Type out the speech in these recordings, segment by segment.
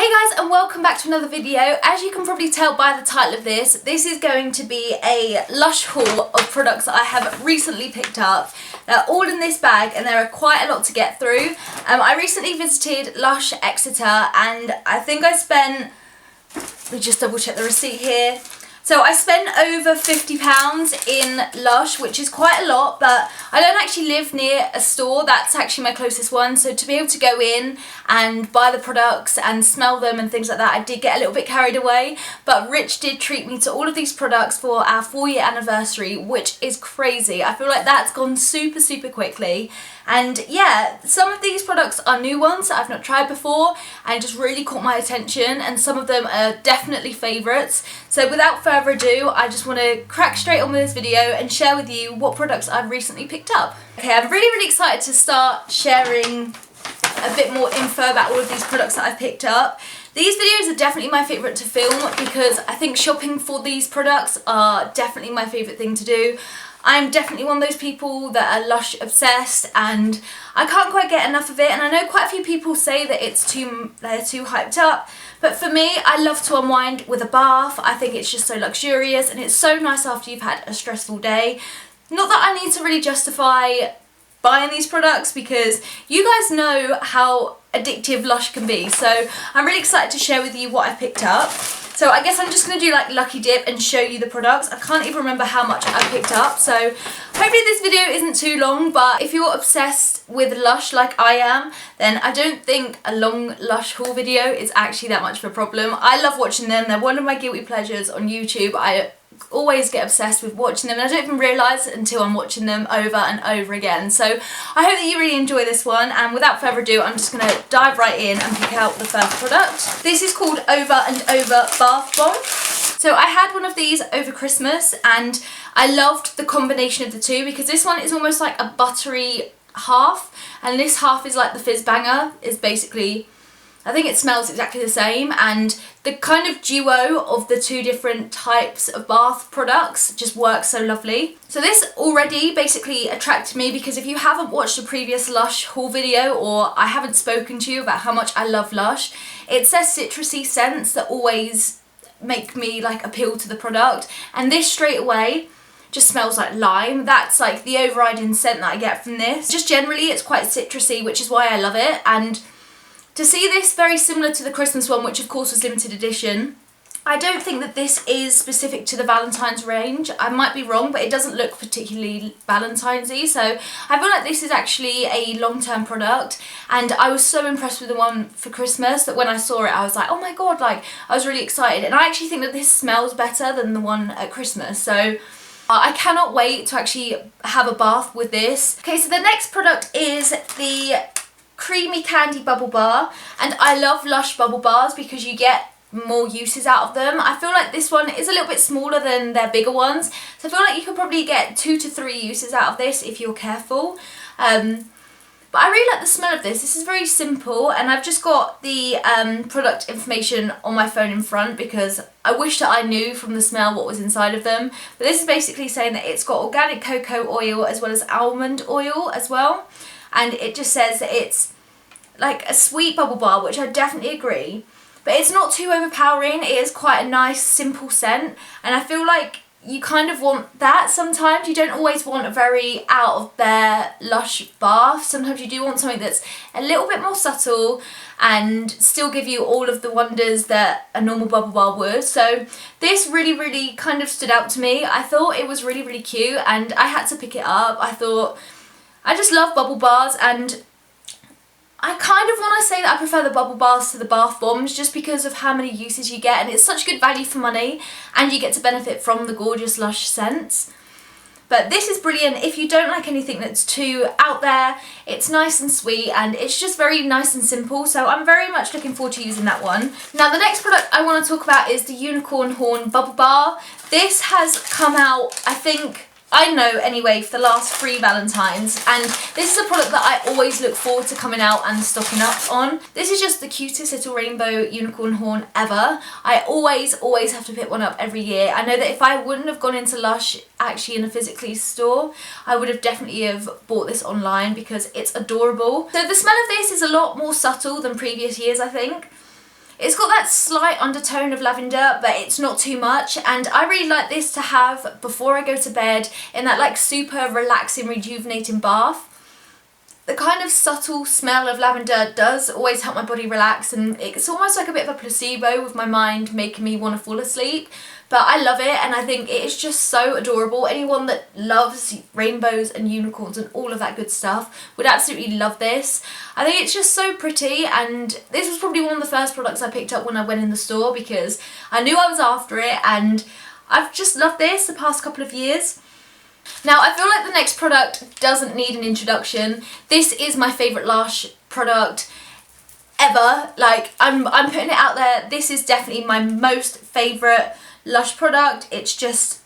Hey guys, and welcome back to another video. As you can probably tell by the title of this is going to be a Lush haul of products that I have recently picked up. They're all in this bag and there are quite a lot to get through. I recently visited Lush Exeter and I think I spent, let me just double check the receipt here. So I spent over £50 in Lush, which is quite a lot, but I don't actually live near a store. That's actually my closest one. So to be able to go in and buy the products and smell them and things like that, I did get a little bit carried away. But Rich did treat me to all of these products for our 4-year anniversary, which is crazy. I feel like that's gone super, super quickly. And yeah, some of these products are new ones that I've not tried before and just really caught my attention, and some of them are definitely favourites. So without further ado, I just want to crack straight on with this video and share with you what products I've recently picked up. Okay, I'm really excited to start sharing a bit more info about all of these products that I've picked up. These videos are definitely my favourite to film because I think shopping for these products are definitely my favourite thing to do. I'm definitely one of those people that are Lush obsessed and I can't quite get enough of it, and I know quite a few people say that they're too hyped up, but for me, I love to unwind with a bath. I think it's just so luxurious and it's so nice after you've had a stressful day. Not that I need to really justify buying these products because you guys know how addictive Lush can be, so I'm really excited to share with you what I've picked up. So I guess I'm just going to do like lucky dip and show you the products. I can't even remember how much I picked up, so hopefully this video isn't too long, but if you're obsessed with Lush like I am, then I don't think a long Lush haul video is actually that much of a problem. I love watching them. They're one of my guilty pleasures on YouTube. I always get obsessed with watching them and I don't even realise until I'm watching them over and over again. So I hope that you really enjoy this one, and without further ado, I'm just going to dive right in and pick out the first product. This is called Over and Over Bath Bomb. So I had one of these over Christmas and I loved the combination of the two because this one is almost like a buttery half and this half is like the fizz banger. Is basically, I think it smells exactly the same, and the kind of duo of the two different types of bath products just works so lovely. So this already basically attracted me because if you haven't watched a previous Lush haul video, or I haven't spoken to you about how much I love Lush, it's their citrusy scents that always make me like appeal to the product, and this straight away just smells like lime. That's like the overriding scent that I get from this. Just generally it's quite citrusy, which is why I love it. And to see this very similar to the Christmas one, which of course was limited edition, I don't think that this is specific to the Valentine's range. I might be wrong, but it doesn't look particularly Valentine's-y, so I feel like this is actually a long-term product, and I was so impressed with the one for Christmas that when I saw it I was like, oh my god, like I was really excited, and I actually think that this smells better than the one at Christmas, so I cannot wait to actually have a bath with this. Okay, so the next product is the Creamy Candy Bubble Bar, and I love Lush bubble bars because you get more uses out of them. I feel like this one is a little bit smaller than their bigger ones, so I feel like you could probably get 2 to 3 uses out of this if you're careful. But I really like the smell of this. This is very simple, and I've just got the product information on my phone in front because I wish that I knew from the smell what was inside of them. But this is basically saying that it's got organic cocoa oil as well as almond oil as well. And it just says that it's like a sweet bubble bar, which I definitely agree. But it's not too overpowering. It is quite a nice, simple scent. And I feel like you kind of want that sometimes. You don't always want a very out of there Lush bath. Sometimes you do want something that's a little bit more subtle and still give you all of the wonders that a normal bubble bar would. So this really kind of stood out to me. I thought it was really cute and I had to pick it up. I thought, I just love bubble bars, and I kind of want to say that I prefer the bubble bars to the bath bombs just because of how many uses you get, and it's such good value for money and you get to benefit from the gorgeous Lush scents. But this is brilliant if you don't like anything that's too out there. It's nice and sweet and it's just very nice and simple, so I'm very much looking forward to using that one. Now the next product I want to talk about is the Unicorn Horn Bubble Bar. This has come out, I know anyway, for the last 3 Valentines, and this is a product that I always look forward to coming out and stocking up on. This is just the cutest little rainbow unicorn horn ever. I always have to pick one up every year. I know that if I wouldn't have gone into Lush actually in a physically store, I would have definitely have bought this online because it's adorable. So the smell of this is a lot more subtle than previous years, I think. It's got that slight undertone of lavender, but it's not too much, and I really like this to have before I go to bed in that like super relaxing, rejuvenating bath. The kind of subtle smell of lavender does always help my body relax, and it's almost like a bit of a placebo with my mind making me want to fall asleep. But I love it, and I think it is just so adorable. Anyone that loves rainbows and unicorns and all of that good stuff would absolutely love this. I think it's just so pretty, and this was probably one of the first products I picked up when I went in the store because I knew I was after it, and I've just loved this the past couple of years. Now, I feel like the next product doesn't need an introduction. This is my favourite LUSH product ever. Like, I'm putting it out there. This is definitely my most favourite LUSH product. It's just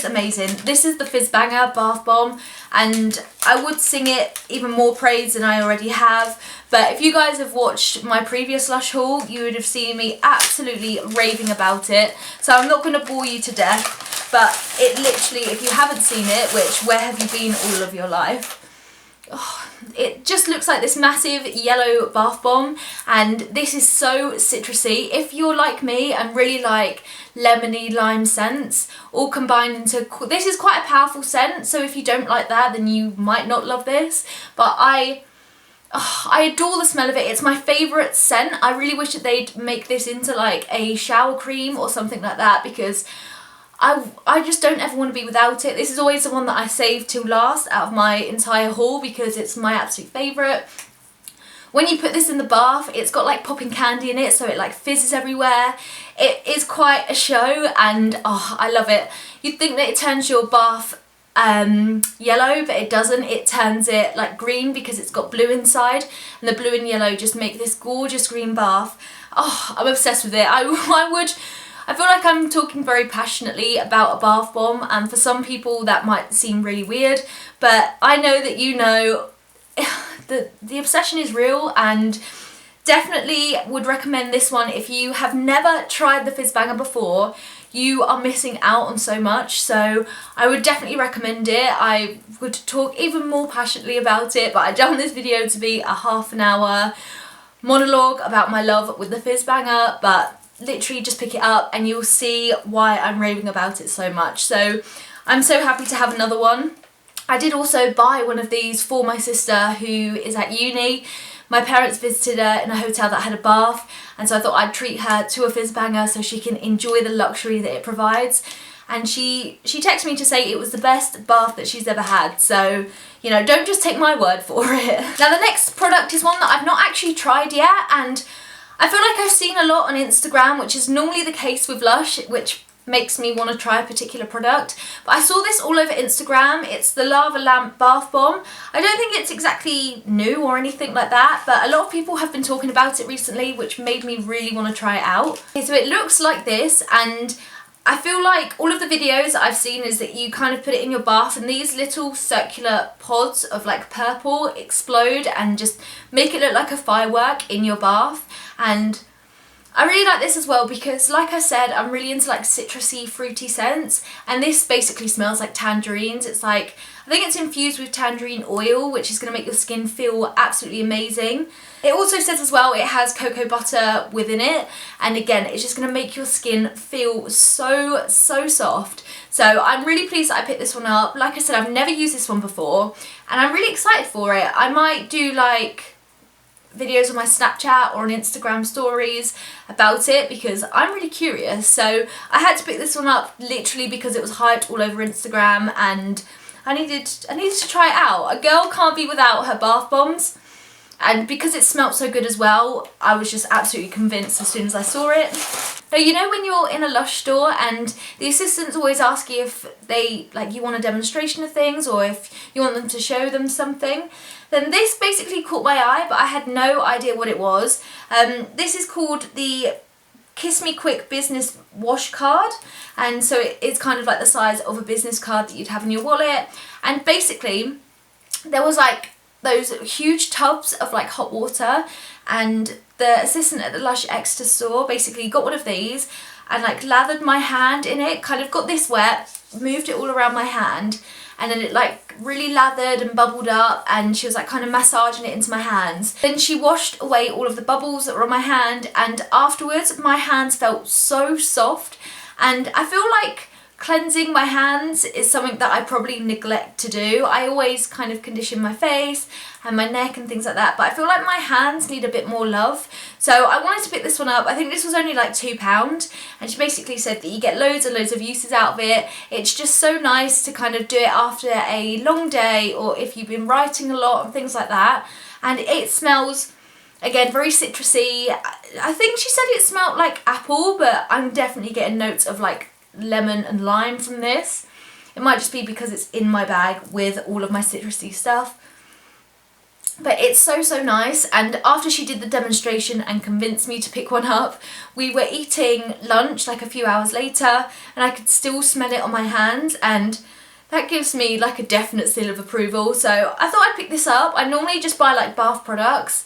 amazing. This is the Fizz Banger Bath Bomb, and I would sing it even more praise than I already have. But if you guys have watched my previous LUSH haul, you would have seen me absolutely raving about it. So I'm not going to bore you to death. But it literally, if you haven't seen it, which where have you been all of your life? Oh, it just looks like this massive yellow bath bomb, and this is so citrusy. If you're like me and really like lemony lime scents all combined into, this is quite a powerful scent, so if you don't like that then you might not love this. But I adore the smell of it. It's my favourite scent. I really wish that they'd make this into like a shower cream or something like that, because I just don't ever want to be without it. This is always the one that I save till last out of my entire haul because it's my absolute favourite. When you put this in the bath, it's got like popping candy in it, so it like fizzes everywhere. It is quite a show, and oh, I love it. You'd think that it turns your bath yellow, but it doesn't. It turns it like green because it's got blue inside, and the blue and yellow just make this gorgeous green bath. Oh, I'm obsessed with it. I feel like I'm talking very passionately about a bath bomb, and for some people that might seem really weird, but I know that you know the obsession is real, and definitely would recommend this one. If you have never tried the Fizz Banger before, you are missing out on so much, so I would definitely recommend it. I would talk even more passionately about it, but I don't want this video to be a half an hour monologue about my love with the Fizz Banger, but literally just pick it up and you'll see why I'm raving about it so much. So I'm so happy to have another one. I did also buy one of these for my sister who is at uni. My parents visited her in a hotel that had a bath, and so I thought I'd treat her to a Fizz Banger so she can enjoy the luxury that it provides. And she texted me to say it was the best bath that she's ever had, so you know, don't just take my word for it. Now the next product is one that I've not actually tried yet, and I feel like I've seen a lot on Instagram, which is normally the case with LUSH, which makes me want to try a particular product. But I saw this all over Instagram. It's the Lava Lamp Bath Bomb. I don't think it's exactly new or anything like that, but a lot of people have been talking about it recently, which made me really want to try it out. Okay, so it looks like this, and I feel like all of the videos that I've seen is that you kind of put it in your bath and these little circular pods of like purple explode and just make it look like a firework in your bath. And I really like this as well because, like I said, I'm really into like citrusy, fruity scents, and this basically smells like tangerines. It's like, I think it's infused with tangerine oil, which is going to make your skin feel absolutely amazing. It also says as well it has cocoa butter within it, and again, it's just going to make your skin feel so soft. So I'm really pleased that I picked this one up. Like I said, I've never used this one before, and I'm really excited for it. I might do like videos on my Snapchat or on Instagram stories about it because I'm really curious. So I had to pick this one up literally because it was hyped all over Instagram, and I needed to try it out. A girl can't be without her bath bombs, and because it smelt so good as well, I was just absolutely convinced as soon as I saw it. Now, you know when you're in a LUSH store and the assistants always ask you if they, like, you want a demonstration of things or if you want them to show them something? Then this basically caught my eye, but I had no idea what it was. This is called the Kiss Me Quick Business Wash Card, and so it's kind of like the size of a business card that you'd have in your wallet. And basically there was like those huge tubs of like hot water, and the assistant at the LUSH Exeter store basically got one of these and like lathered my hand in it, kind of got this wet, moved it all around my hand, and then it like like really lathered and bubbled up, and she was like kind of massaging it into my hands. Then she washed away all of the bubbles that were on my hand, and afterwards my hands felt so soft. And I feel like cleansing my hands is something that I probably neglect to do. I always kind of condition my face and my neck and things like that, but I feel like my hands need a bit more love. So I wanted to pick this one up. I think this was only like £2, and she basically said that you get loads and loads of uses out of it. It's just so nice to kind of do it after a long day, or if you've been writing a lot and things like that. And it smells, again, very citrusy. I think she said it smelled like apple, but I'm definitely getting notes of like lemon and lime from this. It might just be because it's in my bag with all of my citrusy stuff. But it's so nice. And after she did the demonstration and convinced me to pick one up, we were eating lunch like a few hours later, and I could still smell it on my hands, and that gives me like a definite seal of approval. So I thought I'd pick this up. I normally just buy like bath products,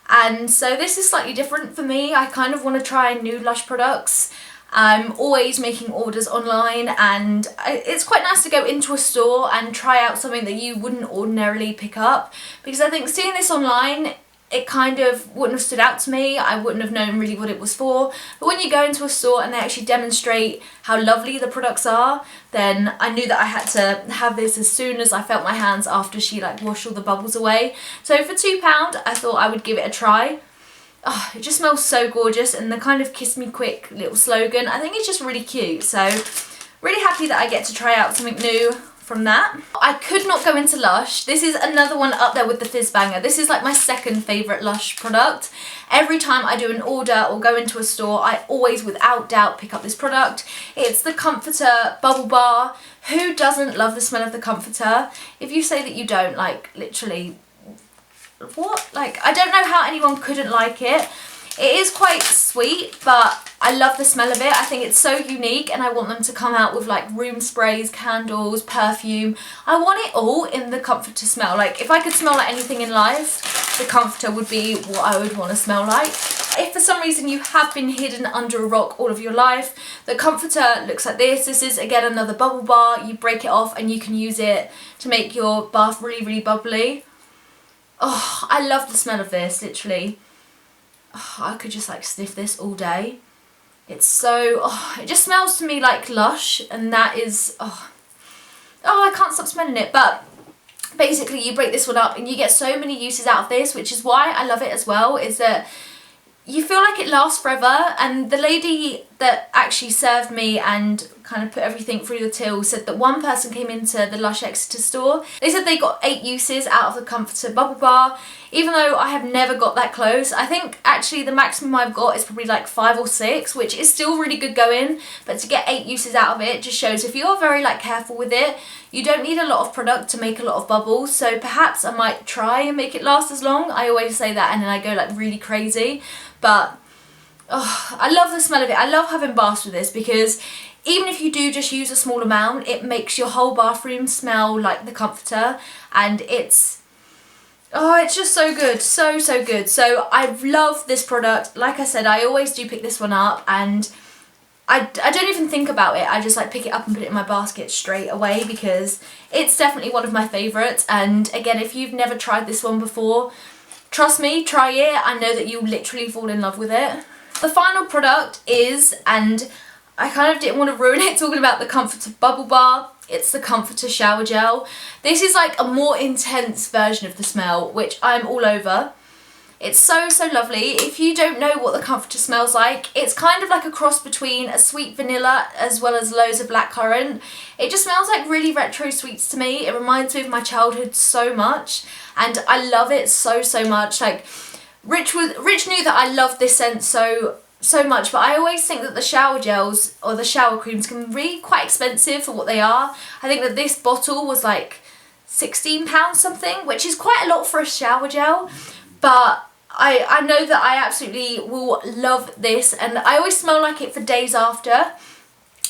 and so this is slightly different for me. I kind of want to try new Lush products. I'm always making orders online, and it's quite nice to go into a store and try out something that you wouldn't ordinarily pick up, because I think seeing this online, it kind of wouldn't have stood out to me. I wouldn't have known really what it was for. But when you go into a store and they actually demonstrate how lovely the products are, then I knew that I had to have this as soon as I felt my hands after she like washed all the bubbles away. So for £2, I thought I would give it a try. Oh, it just smells so gorgeous, and the kind of kiss me quick little slogan, I think it's just really cute. So really happy that I get to try out something new from that. I could not go into Lush. This is another one up there with the Fizz Banger. This is like my second favourite Lush product. Every time I do an order or go into a store, I always without doubt pick up this product. It's the Comforter Bubble Bar. Who doesn't love the smell of the Comforter? If you say that you don't, like literally, what? Like, I don't know how anyone couldn't like it. It is quite sweet, but I love the smell of it. I think it's so unique, and I want them to come out with like room sprays, candles, perfume. I want it all in the Comforter smell. Like, if I could smell like anything in life, the Comforter would be what I would want to smell like. If for some reason you have been hidden under a rock all of your life, the Comforter looks like this. This is again another bubble bar. You break it off and you can use it to make your bath really bubbly. Oh, I love the smell of this, literally. Oh, I could just like sniff this all day. It's so, oh, it just smells to me like Lush, and that is, oh, I can't stop smelling it. But basically you break this one up and you get so many uses out of this, which is why I love it as well, is that you feel like it lasts forever. And the lady that actually served me and kind of put everything through the till said that one person came into the Lush Exeter store. They said they got 8 uses out of the Comforter Bubble Bar, even though I have never got that close. I think actually the maximum I've got is probably like 5 or 6, which is still really good going, but to get 8 uses out of it just shows if you're very like careful with it, you don't need a lot of product to make a lot of bubbles. So perhaps I might try and make it last as long. I always say that and then I go like really crazy, but oh, I love the smell of it. I love having baths with this, because even if you do just use a small amount, it makes your whole bathroom smell like the Comforter, and it's, oh, it's just so good, so good. So I love this product. Like I said, I always do pick this one up, and I don't even think about it. I just like pick it up and put it in my basket straight away, because it's definitely one of my favourites. And again, if you've never tried this one before, trust me, try it. I know that you'll literally fall in love with it. The final product is, and I kind of didn't want to ruin it talking about the Comforter Bubble Bar, it's the Comforter Shower Gel. This is like a more intense version of the smell, which I'm all over. It's so lovely. If you don't know what the Comforter smells like, it's kind of like a cross between a sweet vanilla as well as loads of blackcurrant. It just smells like really retro sweets to me. It reminds me of my childhood so much, and I love it so much. Like, Rich knew that I loved this scent so much, but I always think that the shower gels or the shower creams can be quite expensive for what they are. I think that this bottle was like £16 something, which is quite a lot for a shower gel, but I know that I absolutely will love this, and I always smell like it for days after.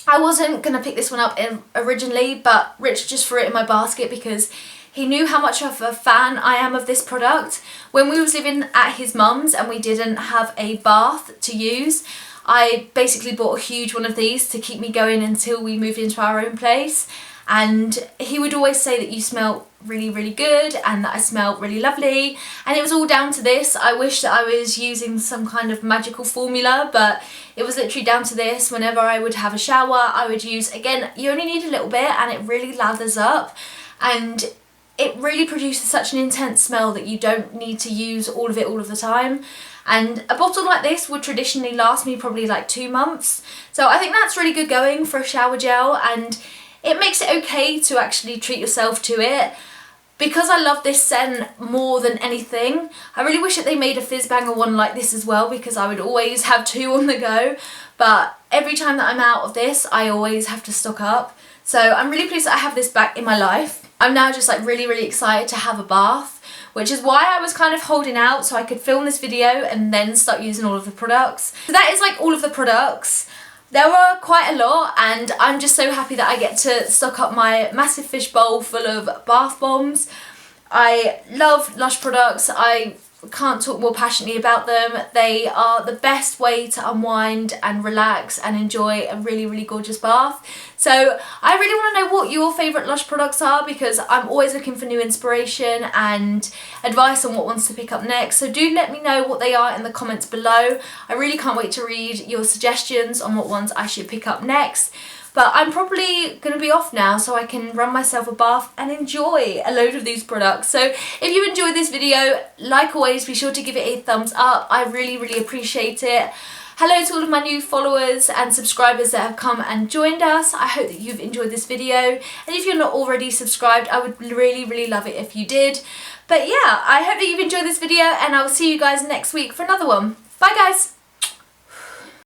I wasn't going to pick this one up originally, but Rich just threw it in my basket because he knew how much of a fan I am of this product. When we was living at his mum's and we didn't have a bath to use, I basically bought a huge one of these to keep me going until we moved into our own place. and he would always say that you smell really, really good and that I smell really lovely, and it was all down to this. I wish that I was using some kind of magical formula, but it was literally down to this. Whenever I would have a shower, I would use, again, you only need a little bit and it really lathers up, and it really produces such an intense smell that you don't need to use all of it all of the time. And a bottle like this would traditionally last me probably like 2 months. So I think that's really good going for a shower gel, and it makes it okay to actually treat yourself to it. Because I love this scent more than anything, I really wish that they made a fizz banger one like this as well, because I would always have 2 on the go. But every time that I'm out of this, I always have to stock up. So I'm really pleased that I have this back in my life. I'm now just like really, really excited to have a bath, which is why I was kind of holding out so I could film this video and then start using all of the products. So that is like all of the products. There were quite a lot, and I'm just so happy that I get to stock up my massive fish bowl full of bath bombs. I love Lush products. I can't talk more passionately about them. They are the best way to unwind and relax and enjoy a really, really gorgeous bath. So I really want to know what your favourite Lush products are, because I'm always looking for new inspiration and advice on what ones to pick up next. So do let me know what they are in the comments below. I really can't wait to read your suggestions on what ones I should pick up next. But I'm probably going to be off now so I can run myself a bath and enjoy a load of these products. So if you enjoyed this video, like always, be sure to give it a thumbs up. I really, really appreciate it. Hello to all of my new followers and subscribers that have come and joined us. I hope that you've enjoyed this video. And if you're not already subscribed, I would really, really love it if you did. But yeah, I hope that you've enjoyed this video, and I will see you guys next week for another one. Bye guys!